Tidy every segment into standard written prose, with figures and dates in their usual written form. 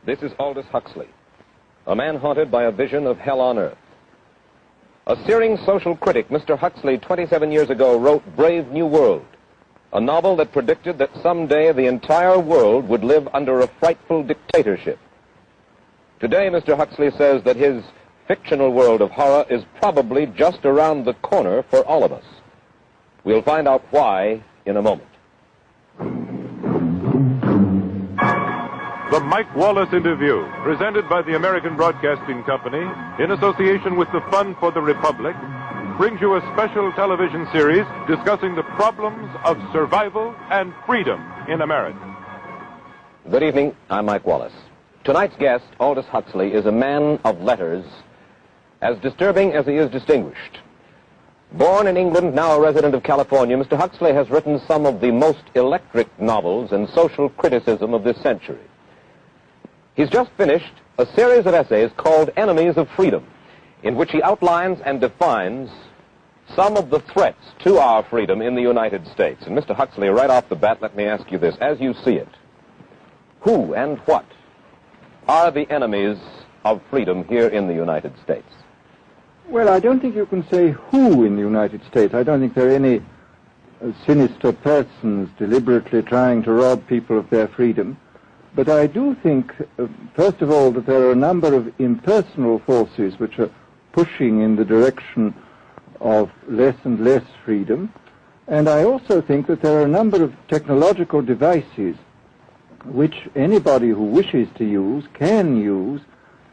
This is Aldous Huxley, a man haunted by a vision of hell on earth. A searing social critic, Mr. Huxley, 27 years ago, wrote Brave New World, a novel that predicted that someday the entire world would live under a frightful dictatorship. Today, Mr. Huxley says that his fictional world of horror is probably just around the corner for all of us. We'll find out why in a moment. The Mike Wallace Interview, presented by the American Broadcasting Company in association with the Fund for the Republic, brings you a special television series discussing the problems of survival and freedom in America. Good evening. I'm Mike Wallace. Tonight's guest, Aldous Huxley, is a man of letters, as disturbing as he is distinguished. Born in England, now a resident of California, Mr. Huxley has written some of the most electric novels and social criticism of this century. He's just finished a series of essays called Enemies of Freedom, in which he outlines and defines some of the threats to our freedom in the United States. And Mr. Huxley, right off the bat, let me ask you this. As you see it, who and what are the enemies of freedom here in the United States? Well, I don't think you can say who in the United States. I don't think there are any sinister persons deliberately trying to rob people of their freedom. But I do think, first of all, that there are a number of impersonal forces which are pushing in the direction of less and less freedom. And I also think that there are a number of technological devices which anybody who wishes to use can use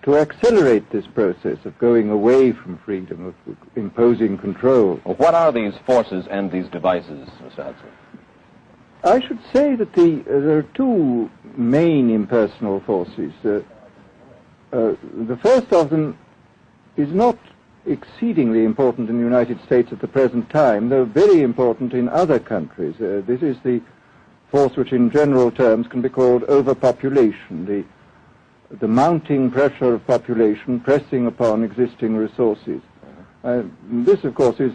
to accelerate this process of going away from freedom, of imposing control. Well, what are these forces and these devices, Mr. Huxley? I should say that there are two main impersonal forces. The first of them is not exceedingly important in the United States at the present time, though very important in other countries. This is the force which in general terms can be called overpopulation, the mounting pressure of population pressing upon existing resources. This, of course, is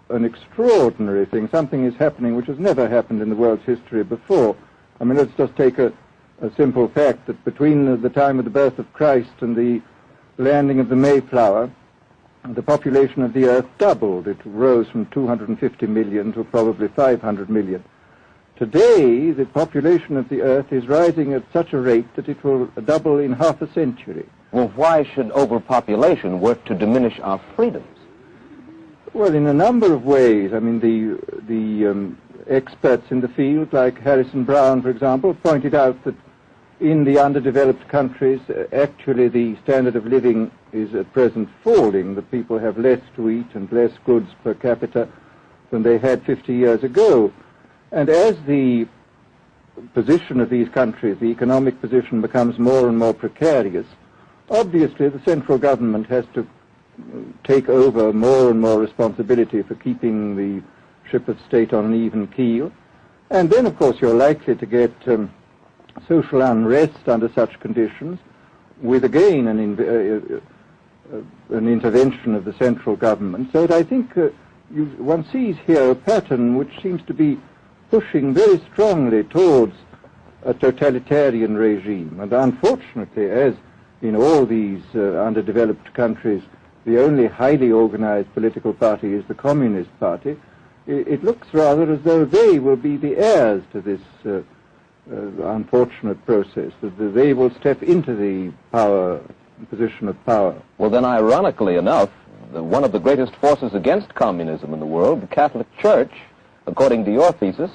an extraordinary thing. Something is happening which has never happened in the world's history before. I mean, let's just take a simple fact that between the time of the birth of Christ and the landing of the Mayflower, the population of the Earth doubled. It rose from 250 million to probably 500 million. Today, the population of the Earth is rising at such a rate that it will double in half a century. Well, why should overpopulation work to diminish our freedoms? Well, in a number of ways. I mean, the experts in the field, like Harrison Brown, for example, pointed out that in the underdeveloped countries, actually the standard of living is at present falling, that people have less to eat and less goods per capita than they had 50 years ago. And as the position of these countries, the economic position, becomes more and more precarious, obviously the central government has to take over more and more responsibility for keeping the ship of state on an even keel. And then, of course, you're likely to get social unrest under such conditions, with again an intervention of the central government. So that I think one sees here a pattern which seems to be pushing very strongly towards a totalitarian regime. And unfortunately, as in all these underdeveloped countries, the only highly organized political party is the Communist Party, it looks rather as though they will be the heirs to this unfortunate process, that they will step into the position of power. Well, then, ironically enough, one of the greatest forces against communism in the world, the Catholic Church, according to your thesis,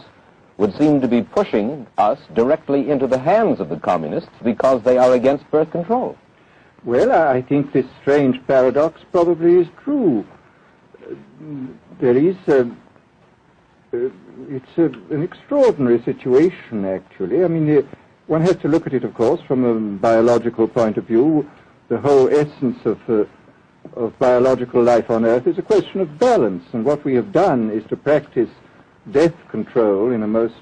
would seem to be pushing us directly into the hands of the communists because they are against birth control. Well, I think this strange paradox probably is true. There is it's an extraordinary situation, actually. I mean, one has to look at it, of course, from a biological point of view. The whole essence of biological life on Earth is a question of balance, and what we have done is to practice death control in a most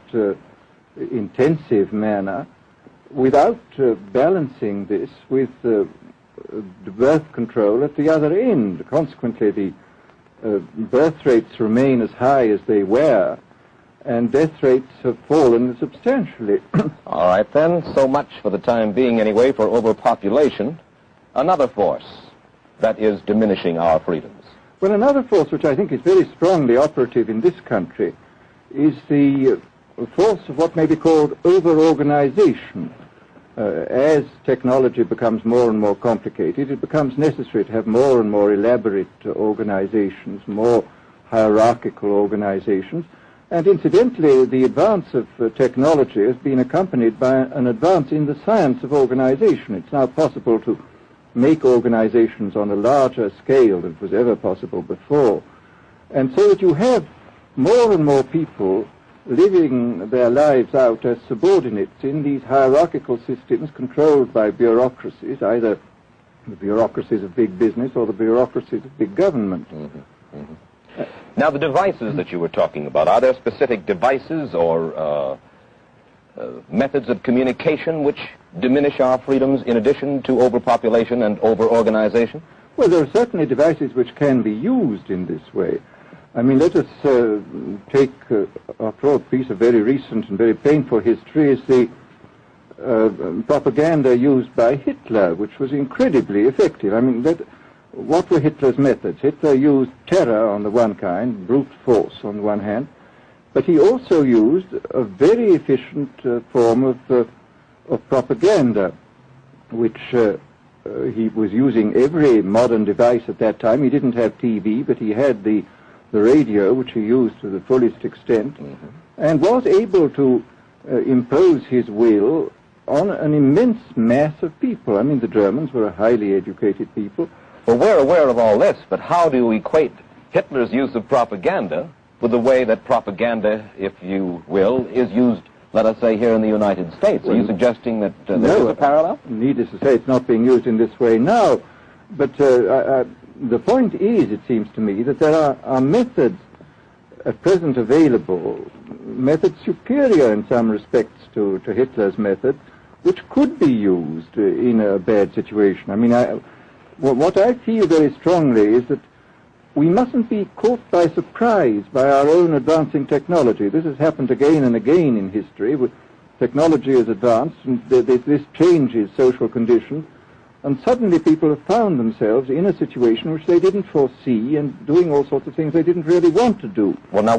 intensive manner without balancing this with the birth control at the other end. Consequently, the birth rates remain as high as they were, and death rates have fallen substantially. All right, then. So much for the time being, anyway, for overpopulation. Another force that is diminishing our freedoms. Well, another force which I think is very strongly operative in this country is the force of what may be called over-organization. As technology becomes more and more complicated, it becomes necessary to have more and more elaborate organizations, more hierarchical organizations. And incidentally, the advance of technology has been accompanied by an advance in the science of organization. It's now possible to make organizations on a larger scale than was ever possible before. And so that you have more and more people living their lives out as subordinates in these hierarchical systems controlled by bureaucracies, either the bureaucracies of big business or the bureaucracies of big government. Mm-hmm. Mm-hmm. Now, the devices that you were talking about, are there specific devices or methods of communication which diminish our freedoms in addition to overpopulation and over-organization? Well, there are certainly devices which can be used in this way. I mean, let us take, after all, a piece of very recent and very painful history is the propaganda used by Hitler, which was incredibly effective. I mean, what were Hitler's methods? Hitler used terror on the one kind, brute force on the one hand, but he also used a very efficient form of propaganda, which he was using every modern device at that time. He didn't have TV, but he had the radio, which he used to the fullest extent, and was able to impose his will on an immense mass of people. I mean, the Germans were a highly educated people. Well, we're aware of all this, but how do you equate Hitler's use of propaganda with the way that propaganda, if you will, is used, let us say, here in the United States? Are you suggesting that there is a parallel? Needless to say, it's not being used in this way now, but the point is, it seems to me, that there are methods at present available, methods superior in some respects to Hitler's method, which could be used in a bad situation. I mean, what I feel very strongly is that we mustn't be caught by surprise by our own advancing technology. This has happened again and again in history. Technology has advanced, and this changes social conditions, and suddenly people have found themselves in a situation which they didn't foresee and doing all sorts of things they didn't really want to do. Well, now,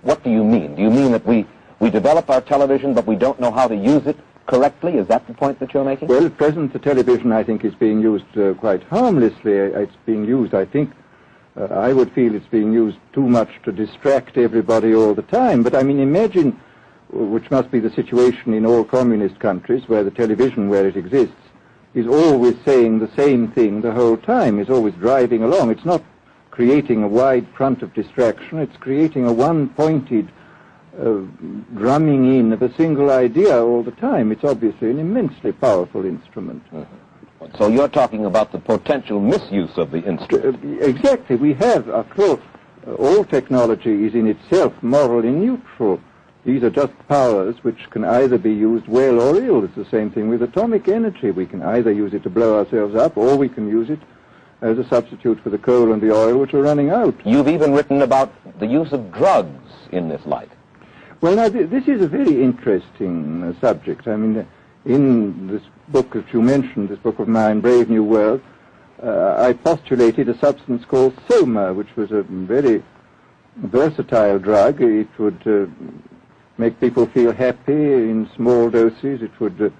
what do you mean? Do you mean that we develop our television, but we don't know how to use it correctly? Is that the point that you're making? Well, at present, the television, I think, is being used quite harmlessly. It's being used, I think, I would feel it's being used too much to distract everybody all the time. But, I mean, imagine, which must be the situation in all communist countries, where the television, where it exists, is always saying the same thing the whole time, is always driving along. It's not creating a wide front of distraction, it's creating a one-pointed drumming in of a single idea all the time. It's obviously an immensely powerful instrument. So you're talking about the potential misuse of the instrument. Exactly. We have, after all technology is in itself morally neutral. These are just powers which can either be used well or ill. It's the same thing with atomic energy. We can either use it to blow ourselves up, or we can use it as a substitute for the coal and the oil which are running out. You've even written about the use of drugs in this light. Well, now, this is a very interesting subject. I mean, in this book that you mentioned, this book of mine, Brave New World, I postulated a substance called soma, which was a very versatile drug. It would make people feel happy in small doses. It would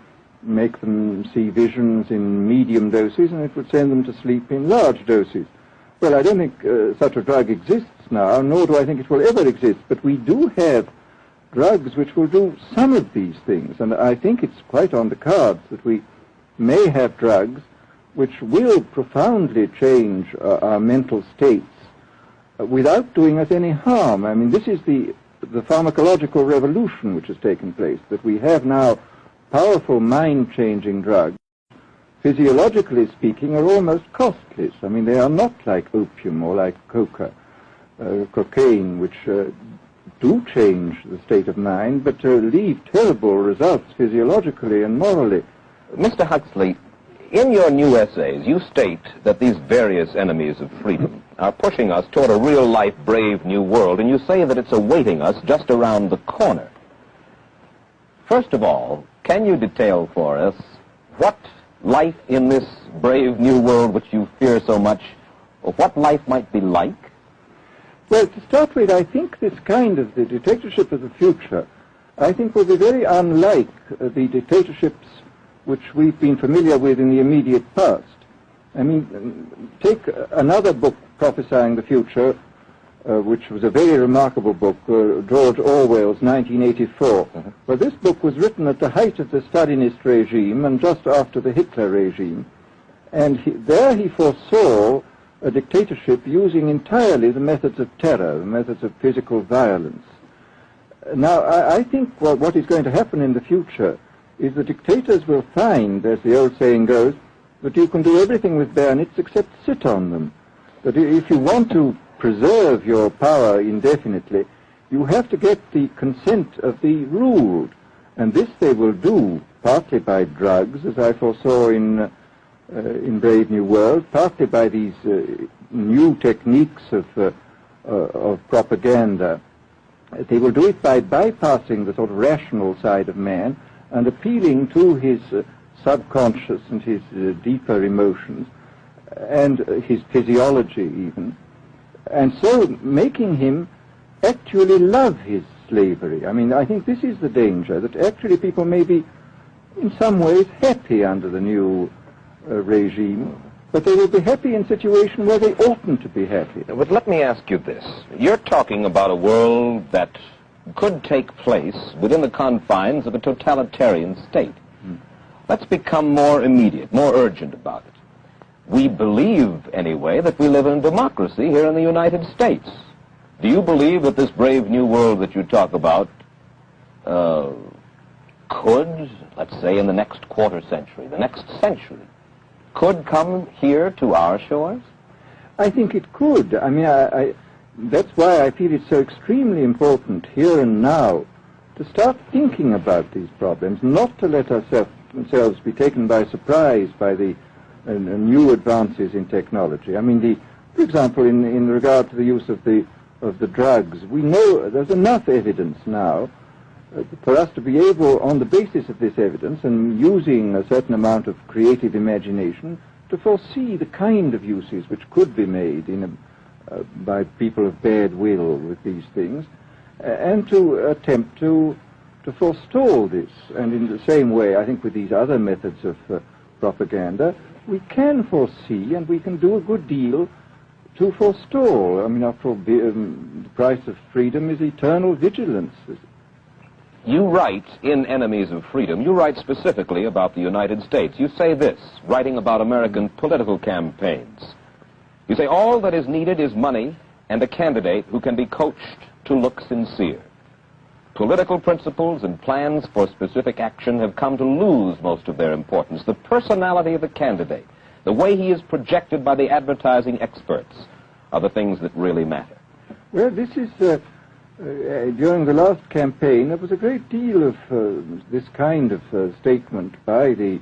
make them see visions in medium doses, and it would send them to sleep in large doses. Well, I don't think such a drug exists now, nor do I think it will ever exist, but we do have drugs which will do some of these things, and I think it's quite on the cards that we may have drugs which will profoundly change our mental states without doing us any harm. I mean, this is the pharmacological revolution which has taken place, that we have now powerful mind-changing drugs, physiologically speaking, are almost costless. I mean, they are not like opium or like cocaine, which do change the state of mind, but leave terrible results physiologically and morally. Mr. Huxley, in your new essays, you state that these various enemies of freedom, are pushing us toward a real-life, brave new world, and you say that it's awaiting us just around the corner. First of all, can you detail for us what life in this brave new world which you fear so much, or what life might be like? Well, to start with, I think this kind of the dictatorship of the future, I think will be very unlike the dictatorships which we've been familiar with in the immediate past. I mean, take another book prophesying the future, which was a very remarkable book, George Orwell's 1984. Well, this book was written at the height of the Stalinist regime and just after the Hitler regime. And there he foresaw a dictatorship using entirely the methods of terror, the methods of physical violence. Now, I think what is going to happen in the future is the dictators will find, as the old saying goes, that you can do everything with bayonets except sit on them. That if you want to preserve your power indefinitely, you have to get the consent of the ruled. And this they will do partly by drugs, as I foresaw in Brave New World, partly by these new techniques of propaganda. They will do it by bypassing the sort of rational side of man and appealing to his subconscious and his deeper emotions and his physiology even, and so making him actually love his slavery. I mean, I think this is the danger, that actually people may be in some ways happy under the new regime, but they will be happy in a situation where they oughtn't to be happy. But let me ask you this. You're talking about a world that could take place within the confines of a totalitarian state. Let's become more immediate, more urgent about it. We believe, anyway, that we live in a democracy here in the United States. Do you believe that this brave new world that you talk about could, let's say in the next quarter century, the next century, could come here to our shores? I think it could. I mean, that's why I feel it's so extremely important here and now to start thinking about these problems, not to let ourselves be taken by surprise by the new advances in technology. I mean, for example, in regard to the use of the drugs, we know there's enough evidence now for us to be able, on the basis of this evidence and using a certain amount of creative imagination, to foresee the kind of uses which could be made by people of bad will with these things, and to attempt to forestall this. And in the same way, I think with these other methods of propaganda, we can foresee and we can do a good deal to forestall. I mean, after all, the price of freedom is eternal vigilance. You write in Enemies of Freedom, you write specifically about the United States. You say this, writing about American political campaigns. You say, all that is needed is money and a candidate who can be coached to look sincere. Political principles and plans for specific action have come to lose most of their importance. The personality of the candidate, the way he is projected by the advertising experts, are the things that really matter. Well, this is... during the last campaign, there was a great deal of this kind of statement by the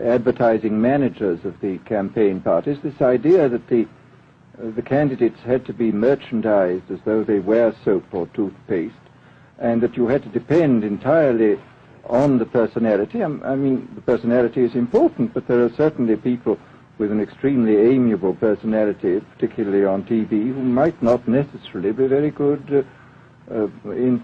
advertising managers of the campaign parties, this idea that the candidates had to be merchandised as though they were soap or toothpaste, and that you had to depend entirely on the personality. I mean, the personality is important, but there are certainly people with an extremely amiable personality, particularly on TV, who might not necessarily be very good in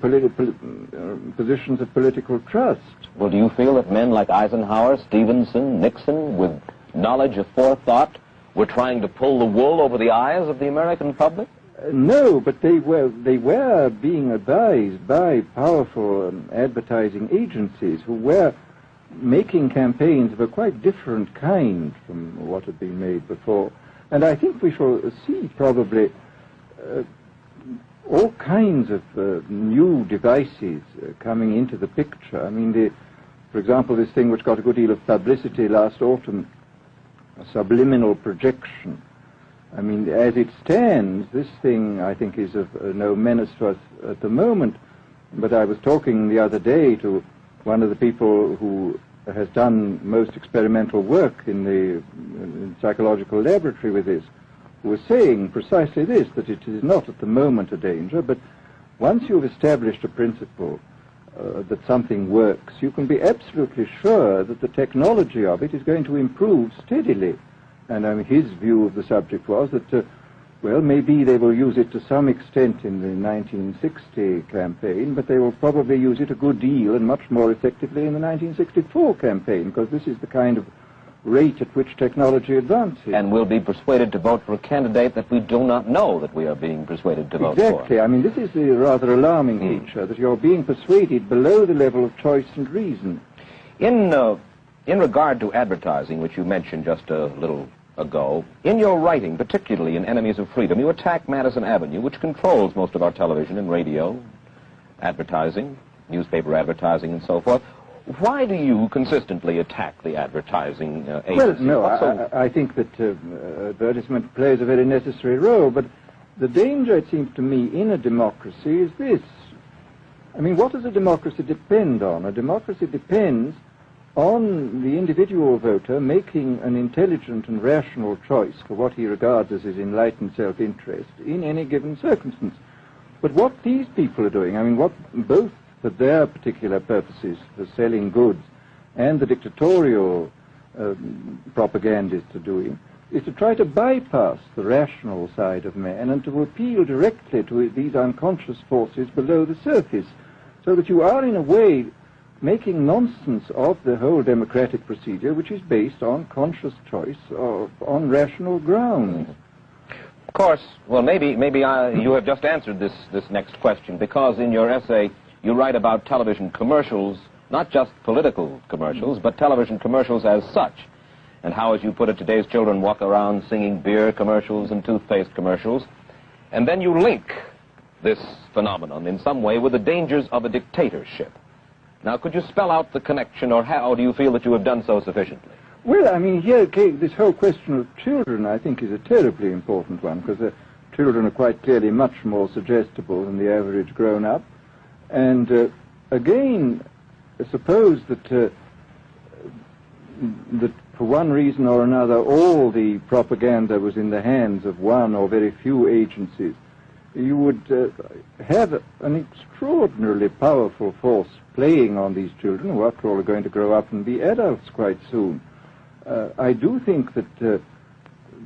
positions of political trust. Well, do you feel that men like Eisenhower, Stevenson, Nixon, with knowledge of forethought, were trying to pull the wool over the eyes of the American public? No, but they were being advised by powerful advertising agencies who were making campaigns of a quite different kind from what had been made before. And I think we shall see probably all kinds of new devices coming into the picture. I mean, for example, this thing which got a good deal of publicity last autumn, subliminal projection. I mean, as it stands, this thing, I think, is of no menace to us at the moment. But I was talking the other day to one of the people who has done most experimental work in the psychological laboratory with this, was saying precisely this, that it is not at the moment a danger, but once you've established a principle that something works, you can be absolutely sure that the technology of it is going to improve steadily. And his view of the subject was that, well, maybe they will use it to some extent in the 1960 campaign, but they will probably use it a good deal and much more effectively in the 1964 campaign, because this is the kind of rate at which technology advances. And we'll be persuaded to vote for a candidate that we do not know that we are being persuaded to vote for. Exactly. I mean, this is the rather alarming feature, that you're being persuaded below the level of choice and reason. In regard to advertising, which you mentioned just a little ago, in your writing, particularly in Enemies of Freedom, you attack Madison Avenue, which controls most of our television and radio advertising, newspaper advertising, and so forth. Why do you consistently attack the advertising agency? Well, no, I think that advertisement plays a very necessary role, but the danger, it seems to me, in a democracy is this. I mean, what does a democracy depend on? A democracy depends on the individual voter making an intelligent and rational choice for what he regards as his enlightened self-interest in any given circumstance. But what these people are doing, I mean, what both for their particular purposes, for selling goods, and the dictatorial propagandists are doing, is to try to bypass the rational side of man and to appeal directly to these unconscious forces below the surface, so that you are, in a way, making nonsense of the whole democratic procedure, which is based on conscious choice on rational grounds. Of course, well, maybe you have just answered this next question, because in your essay you write about television commercials, not just political commercials, but television commercials as such, and how, as you put it, today's children walk around singing beer commercials and toothpaste commercials, and then you link this phenomenon in some way with the dangers of a dictatorship. Now, could you spell out the connection, or how do you feel that you have done so sufficiently? Well, I mean, here, this whole question of children, I think, is a terribly important one, because children are quite clearly much more suggestible than the average grown-up. And again, suppose that for one reason or another all the propaganda was in the hands of one or very few agencies, you would have an extraordinarily powerful force playing on these children, who after all are going to grow up and be adults quite soon. I do think that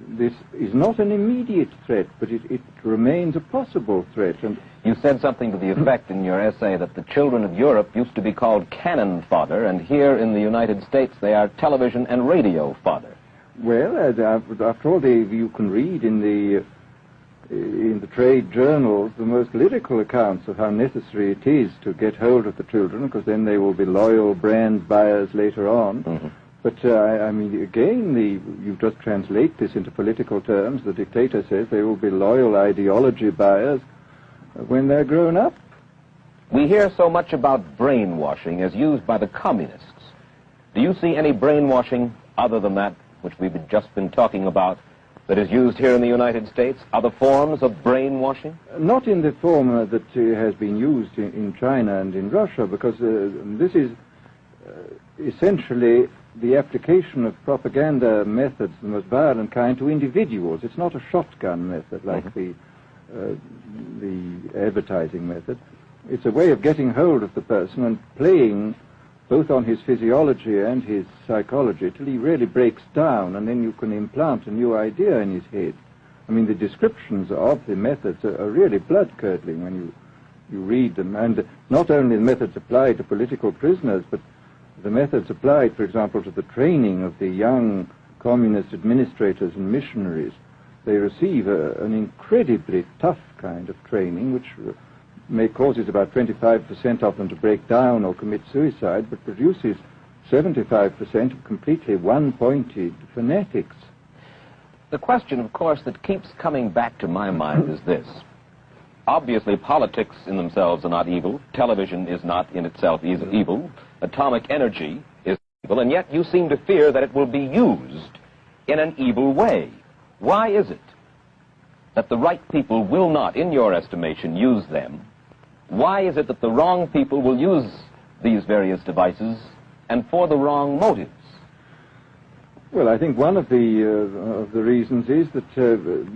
this is not an immediate threat, but it remains a possible threat. And you said something to the effect in your essay that the children of Europe used to be called cannon fodder, and here in the United States they are television and radio fodder. Well, after all, you can read in the trade journals the most lyrical accounts of how necessary it is to get hold of the children, because then they will be loyal brand buyers later on. Mm-hmm. But, I mean, again, you just translate this into political terms. The dictator says they will be loyal ideology buyers when they're grown up. We hear so much about brainwashing as used by the communists. Do you see any brainwashing other than that which we've just been talking about that is used here in the United States? Other forms of brainwashing? Not in the form that has been used in China and in Russia, because this is essentially the application of propaganda methods, the most violent kind, to individuals. It's not a shotgun method like the advertising method. It's a way of getting hold of the person and playing both on his physiology and his psychology till he really breaks down, and then you can implant a new idea in his head. I mean, the descriptions of the methods are really blood-curdling when you read them, and not only the methods applied to political prisoners, but the methods applied, for example, to the training of the young communist administrators and missionaries. They receive an incredibly tough kind of training, which causes about 25% of them to break down or commit suicide, but produces 75% of completely one-pointed fanatics. The question, of course, that keeps coming back to my mind is this. Obviously, politics in themselves are not evil. Television is not in itself evil. Atomic energy is evil, and yet you seem to fear that it will be used in an evil way. Why is it that the right people will not, in your estimation, use them? Why is it that the wrong people will use these various devices and for the wrong motives? Well, I think one of the reasons is that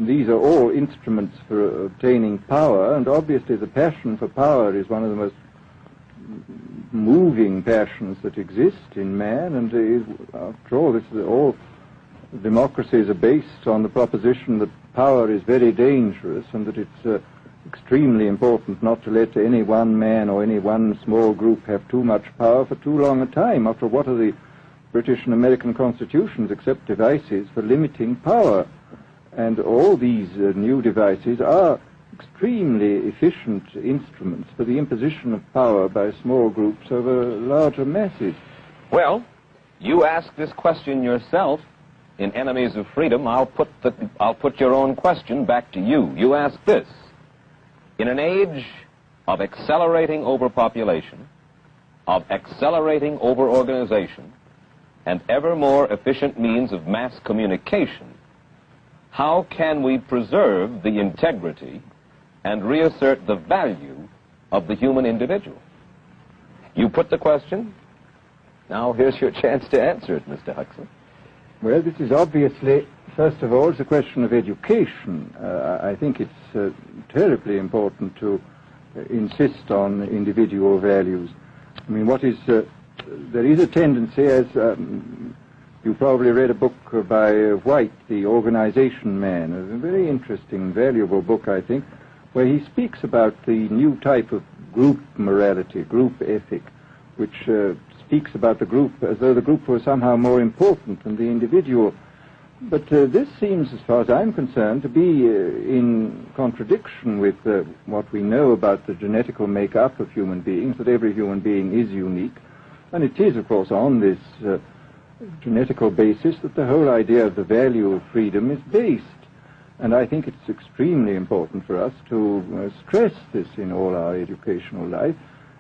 these are all instruments for obtaining power, and obviously the passion for power is one of the most moving passions that exist in man, and after all, all democracies are based on the proposition that power is very dangerous and that it's extremely important not to let any one man or any one small group have too much power for too long a time. After what are the British and American constitutions except devices for limiting power? And all these new devices are extremely efficient instruments for the imposition of power by small groups over larger masses. Well, you ask this question yourself in Enemies of Freedom. I'll put your own question back to you. You ask this: in an age of accelerating overpopulation, of accelerating overorganization, and ever more efficient means of mass communication, how can we preserve the integrity and reassert the value of the human individual? You put the question. Now here's your chance to answer it, Mr. Huxley. Well, this is obviously, first of all, it's a question of education. I think it's terribly important to insist on individual values. I mean, there is a tendency, as you probably read a book by White, The Organization Man, a very interesting, valuable book, I think, where he speaks about the new type of group morality, group ethic, which speaks about the group as though the group was somehow more important than the individual. But this seems, as far as I'm concerned, to be in contradiction with what we know about the genetical makeup of human beings, that every human being is unique. And it is, of course, on this genetical basis that the whole idea of the value of freedom is based. And I think it's extremely important for us to stress this in all our educational life.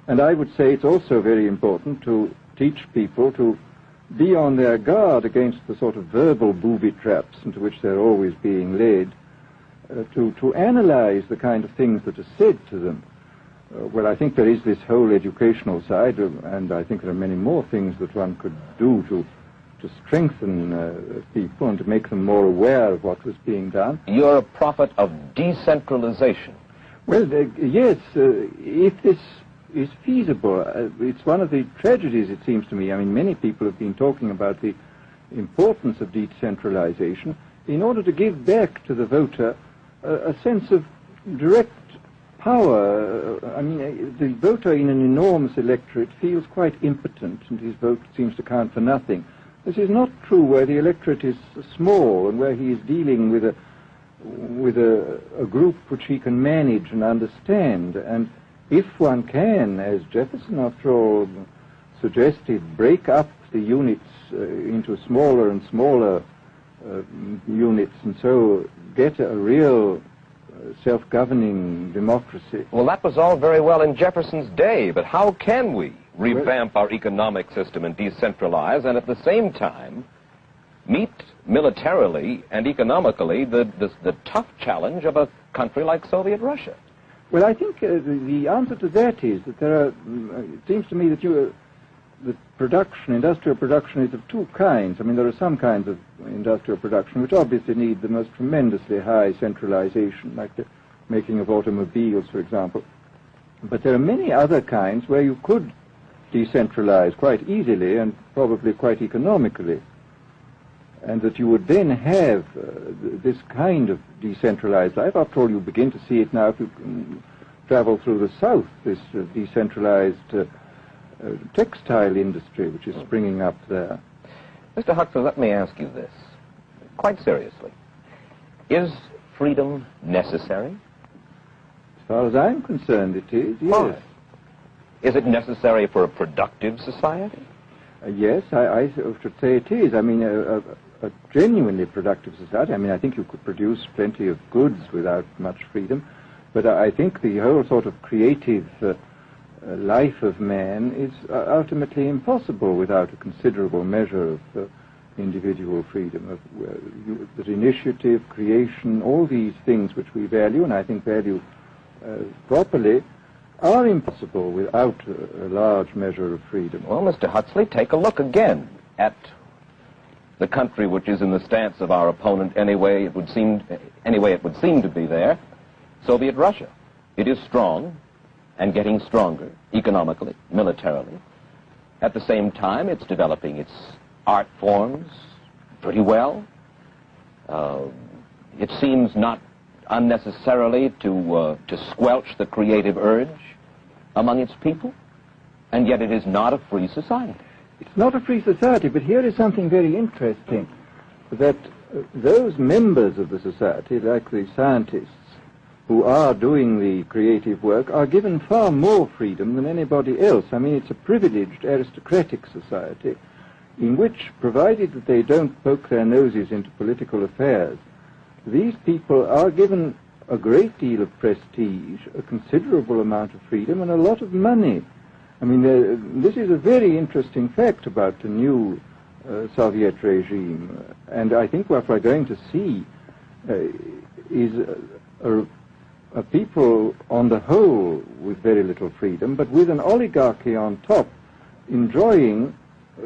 And I would say it's also very important to teach people to be on their guard against the sort of verbal booby traps into which they're always being led, to analyze the kind of things that are said to them. Well, I think there is this whole educational side, and I think there are many more things that one could do to strengthen people and to make them more aware of what was being done. You're a prophet of decentralization. Well, yes, if this is feasible. It's one of the tragedies, it seems to me. I mean, many people have been talking about the importance of decentralization in order to give back to the voter a sense of direct power. I mean, the voter in an enormous electorate feels quite impotent, and his vote seems to count for nothing. This is not true where the electorate is small and where he is dealing with a group which he can manage and understand. And if one can, as Jefferson, after all, suggested, break up the units into smaller and smaller units, and so get a real self-governing democracy. Well, that was all very well in Jefferson's day, but how can we revamp our economic system and decentralize and at the same time meet militarily and economically the tough challenge of a country like Soviet Russia? Well, I think the answer to that is that there are, it seems to me that industrial production is of two kinds. I mean, there are some kinds of industrial production which obviously need the most tremendously high centralization, like the making of automobiles, for example. But there are many other kinds where you could decentralize quite easily and probably quite economically, and that you would then have this kind of decentralized life. After all, you begin to see it now if you travel through the South, this decentralized textile industry which is springing up there. Mr. Huxley, let me ask you this, quite seriously. Is freedom necessary? As far as I'm concerned, it is, yes. Why? Is it necessary for a productive society? Yes, I should say it is. I mean, a genuinely productive society. I mean, I think you could produce plenty of goods without much freedom, but I think the whole sort of creative life of man is ultimately impossible without a considerable measure of individual freedom, that initiative, creation, all these things which we value, and I think value properly, are impossible without a large measure of freedom. Well, Mr. Huxley, take a look again at the country which is in the stance of our opponent anyway it would seem to be there, Soviet Russia. It is strong and getting stronger economically, militarily. At the same time, it's developing its art forms pretty well. It seems not unnecessarily to squelch the creative urge among its people, and yet it is not a free society. It's not a free society, but here is something very interesting, that those members of the society, like the scientists who are doing the creative work, are given far more freedom than anybody else. I mean, it's a privileged aristocratic society in which, provided that they don't poke their noses into political affairs, these people are given a great deal of prestige, a considerable amount of freedom, and a lot of money. I mean, this is a very interesting fact about the new Soviet regime, and I think what we're going to see is a people on the whole with very little freedom, but with an oligarchy on top enjoying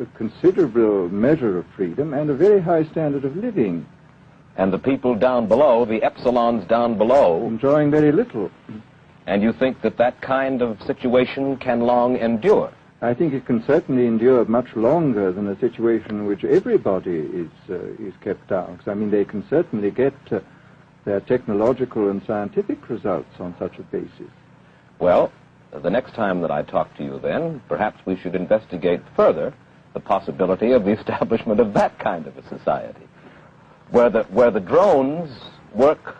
a considerable measure of freedom and a very high standard of living. And the people down below, the epsilons down below, enjoying very little. And you think that that kind of situation can long endure? I think it can certainly endure much longer than a situation in which everybody is kept down. Because, I mean, they can certainly get their technological and scientific results on such a basis. Well, the next time that I talk to you then, perhaps we should investigate further the possibility of the establishment of that kind of a society, where the drones work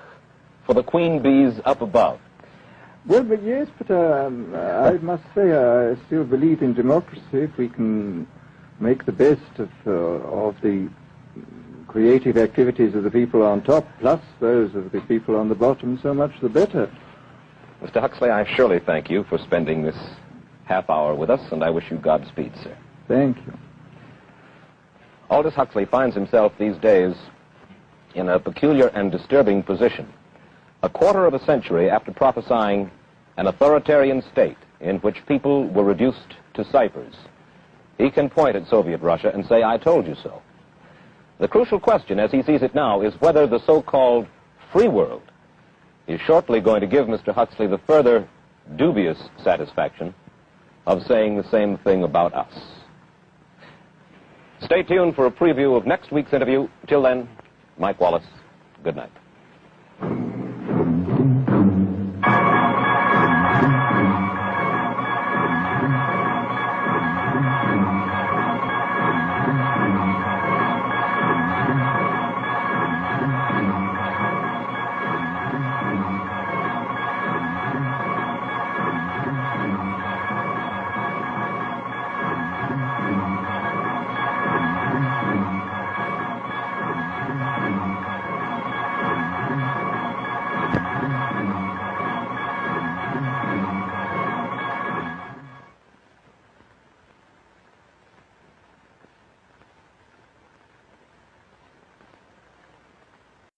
for the queen bees up above. Well, but yes, but I must say I still believe in democracy. If we can make the best of the creative activities of the people on top, plus those of the people on the bottom, so much the better. Mr. Huxley, I surely thank you for spending this half hour with us, and I wish you Godspeed, sir. Thank you. Aldous Huxley finds himself these days in a peculiar and disturbing position. A quarter of a century after prophesying an authoritarian state in which people were reduced to ciphers, he can point at Soviet Russia and say, "I told you so." The crucial question, as he sees it now, is whether the so-called free world is shortly going to give Mr. Huxley the further dubious satisfaction of saying the same thing about us. Stay tuned for a preview of next week's interview. Till then, Mike Wallace, good night.